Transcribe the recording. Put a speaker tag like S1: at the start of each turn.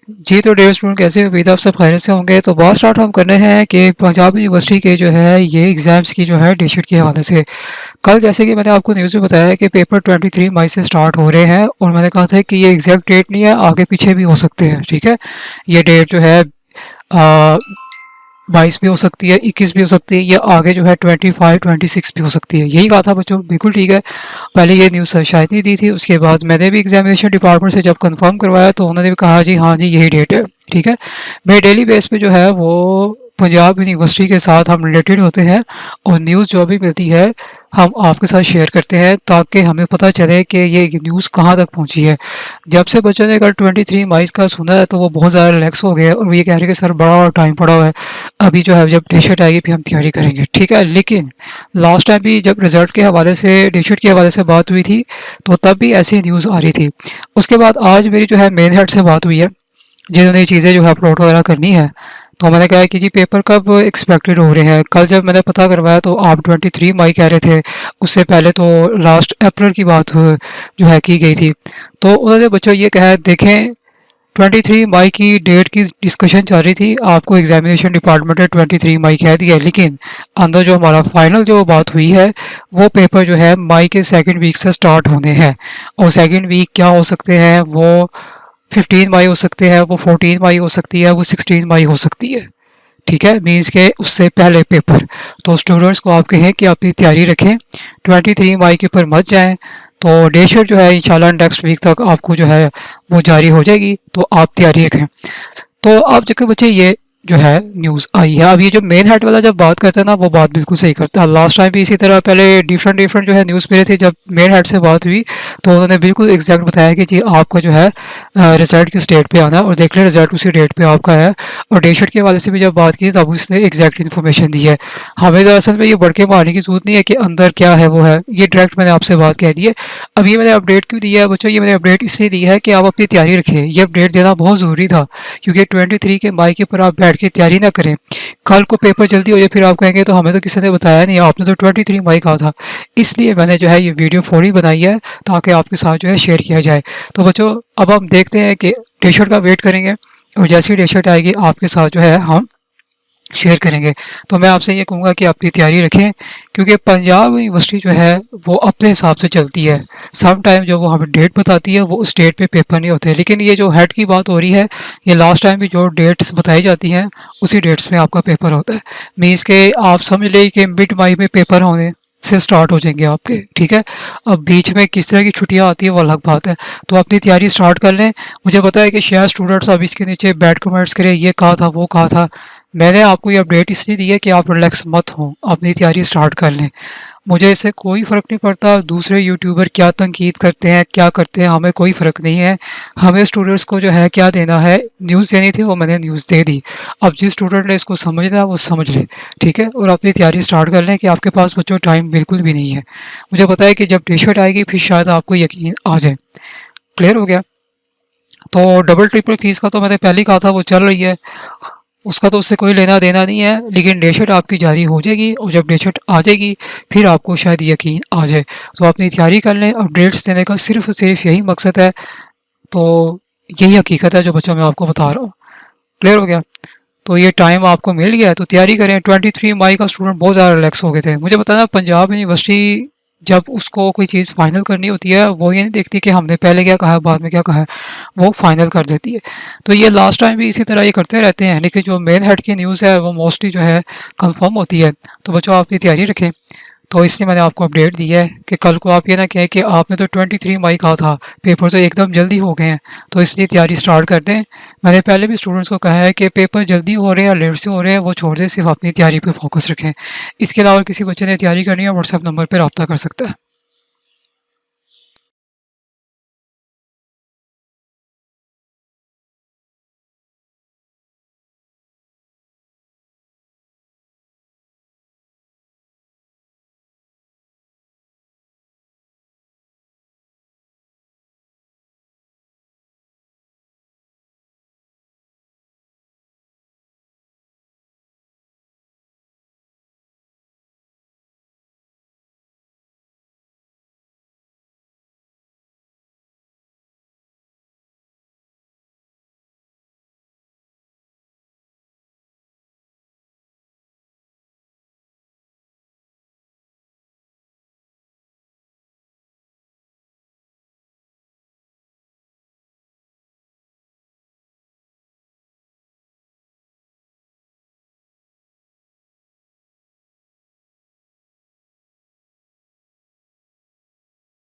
S1: जी तो dear student, कैसे हो? उम्मीद है आप सब खैरियत से होंगे। तो बात स्टार्ट हम करने हैं कि पंजाब यूनिवर्सिटी के जो है ये एग्ज़ाम्स की जो है डेट शीट के हवाले से। कल जैसे कि मैंने आपको न्यूज़ में बताया है कि पेपर 23 मई से स्टार्ट हो रहे हैं, और मैंने कहा था कि ये एग्जैक्ट डेट नहीं है, आगे पीछे भी हो सकते हैं। ठीक है, ये डेट जो है 22 भी हो सकती है, 21 भी हो सकती है, या आगे जो है 25 26 भी हो सकती है। यही कहा था बच्चों, बिल्कुल ठीक है। पहले ये न्यूज़ शायद नहीं दी थी, उसके बाद मैंने भी एग्जामिनेशन डिपार्टमेंट से जब कंफर्म करवाया तो उन्होंने भी कहा जी हाँ जी यही डेट है। ठीक है, मेरे डेली बेस पे जो है वो पंजाब यूनिवर्सिटी के साथ हम रिलेटेड होते हैं, और न्यूज़ जो भी मिलती है हम आपके साथ शेयर करते हैं ताकि हमें पता चले कि ये न्यूज़ कहाँ तक पहुँची है। जब से बच्चों ने कल 23 मई का सुना है तो वो बहुत ज़्यादा रिलैक्स हो गए, और वो ये कह रहे हैं कि सर बड़ा टाइम पड़ा हुआ है, अभी जो है जब डेट शीट आएगी फिर हम तैयारी करेंगे। ठीक है, लेकिन लास्ट टाइम भी जब रिज़ल्ट के हवाले से, डेट शीट के हवाले से बात हुई थी तो तब भी ऐसी न्यूज़ आ रही थी। उसके बाद आज मेरी जो है मेन हेड से बात हुई है, जिन्होंने ये चीज़ें जो है अपलोड वगैरह करनी है। तो मैंने कहा कि जी पेपर कब एक्सपेक्टेड हो रहे हैं। कल जब मैंने पता करवाया तो आप 23 मई कह रहे थे, उससे पहले तो लास्ट अप्रैल की बात जो है की गई थी। तो उन्होंने बच्चों ये कहा, देखें 23 मई की डेट की डिस्कशन चल रही थी, आपको एग्जामिनेशन डिपार्टमेंट ने 23 मई कह दिया, लेकिन अंदर जो हमारा फाइनल जो बात हुई है वो पेपर जो है मई के सेकंड वीक से स्टार्ट होने हैं। और सेकंड वीक क्या हो सकते हैं, वो 15 मई हो सकते हैं, वो 14 मई हो सकती है, वो 16 मई हो सकती है। ठीक है, मीन्स के उससे पहले पेपर। तो स्टूडेंट्स को आप कहें कि अपनी तैयारी रखें, 23 मई के ऊपर मत जाएं। तो डेट शीट जो है इंशाल्लाह नेक्स्ट वीक तक आपको जो है वो जारी हो जाएगी, तो आप तैयारी रखें। तो आप देखो बच्चे, ये जो है न्यूज़ आई है। अब ये जो मेन हेड वाला जब बात करता है ना, वो बात बिल्कुल सही करता है। लास्ट टाइम भी इसी तरह पहले डिफरेंट डिफरेंट जो है न्यूज़ मिले थे, जब मेन हेड से बात हुई तो उन्होंने बिल्कुल एग्जैक्ट बताया कि जी आपका जो है रिजल्ट किस डेट पे आना है, और देख लें रिजल्ट उसी डेट पे आपका है। और डेट शीट के हवाले से भी जब बात की तब उसने एग्जैक्ट इन्फॉर्मेशन दी है। हमें तो असल में ये बढ़ के मारने की जरूरत नहीं है कि अंदर क्या है वो है, ये डायरेक्ट मैंने आपसे बात कह दी है। अब ये मैंने अपडेट क्यों दी है बच्चों, ये मैंने अपडेट इसलिए दी है कि आप अपनी तैयारी रखें। ये अपडेट देना बहुत ज़रूरी था, क्योंकि 23 के मई के ऊपर आप बैठ के तैयारी ना करें, कल को पेपर जल्दी हो जाए फिर आप कहेंगे तो हमें तो किसी ने बताया नहीं, आपने तो 23 मई कहा था। इसलिए मैंने जो है ये वीडियो फौरी बनाई है ताकि आपके साथ जो है शेयर किया जाए। तो बच्चों अब हम देखते हैं कि टी शर्ट का वेट करेंगे, और जैसी टी शर्ट आएगी आपके साथ जो है हम शेयर करेंगे। तो मैं आपसे ये कहूँगा कि अपनी तैयारी रखें, क्योंकि पंजाब यूनिवर्सिटी जो है वो अपने हिसाब से चलती है। सम टाइम जो वो हमें डेट बताती है वो उस डेट पे पेपर नहीं होते, लेकिन ये जो हेड की बात हो रही है, ये लास्ट टाइम भी जो डेट्स बताई जाती हैं उसी डेट्स में आपका पेपर होता है। मीन्स के आप समझ लें कि मिड मई में पेपर होने से स्टार्ट हो जाएंगे आपके। ठीक है, अब बीच में किस तरह की छुट्टियां आती है वो अलग बात है। तो अपनी तैयारी स्टार्ट कर लें। मुझे पता है कि शायद स्टूडेंट्स अब इसके नीचे बैड कमेंट्स करें, ये कहा था वो कहा था। मैंने आपको ये अपडेट इसलिए दी है कि आप रिलैक्स मत हों, अपनी तैयारी स्टार्ट कर लें। मुझे इससे कोई फ़र्क नहीं पड़ता दूसरे यूट्यूबर क्या तनकीद करते हैं क्या करते हैं, हमें कोई फ़र्क नहीं है। हमें स्टूडेंट्स को जो है क्या देना है, न्यूज़ देनी थी वो मैंने न्यूज़ दे दी। अब जिस स्टूडेंट ने इसको समझना है वो समझ ले। ठीक है, और अपनी तैयारी स्टार्ट कर लें कि आपके पास बच्चों टाइम बिल्कुल भी नहीं है। मुझे पता है कि जब टी शर्ट आएगी फिर शायद आपको यकीन आ जाए। क्लियर हो गया? तो डबल ट्रिपल फीस का तो मैंने पहले ही कहा था वो चल रही है, उसका तो उससे कोई लेना देना नहीं है, लेकिन डे शीट आपकी जारी हो जाएगी, और जब डे शीट आ जाएगी फिर आपको शायद यकीन आ जाए। तो अपनी तैयारी कर लें, अपडेट्स देने का सिर्फ और सिर्फ यही मकसद है। तो यही हकीकत है जो बच्चों मैं आपको बता रहा हूँ। क्लियर हो गया? तो ये टाइम आपको मिल गया है तो तैयारी करें। 23 मई का स्टूडेंट बहुत ज़्यादा रिलैक्स हो गए थे। मुझे बताना, पंजाब यूनिवर्सिटी जब उसको कोई चीज़ फाइनल करनी होती है वो ये नहीं देखती कि हमने पहले क्या कहा है बाद में क्या कहा है, वो फाइनल कर देती है। तो ये लास्ट टाइम भी इसी तरह ये करते रहते हैं, लेकिन जो मेन हेड की न्यूज़ है वो मोस्टली जो है कंफर्म होती है। तो बच्चों आप अपनी तैयारी रखें। तो इसलिए मैंने आपको अपडेट दी है कि कल को आप ये ना कहें कि आपने तो 23 मई कहा था, पेपर तो एकदम जल्दी हो गए हैं। तो इसलिए तैयारी स्टार्ट कर दें। मैंने पहले भी स्टूडेंट्स को कहा है कि पेपर जल्दी हो रहे हैं या लेट से हो रहे हैं वो छोड़ दें, सिर्फ अपनी तैयारी पे फोकस रखें। इसके अलावा किसी बच्चे ने तैयारी करनी है व्हाट्सएप नंबर पर रब्ता कर सकता है।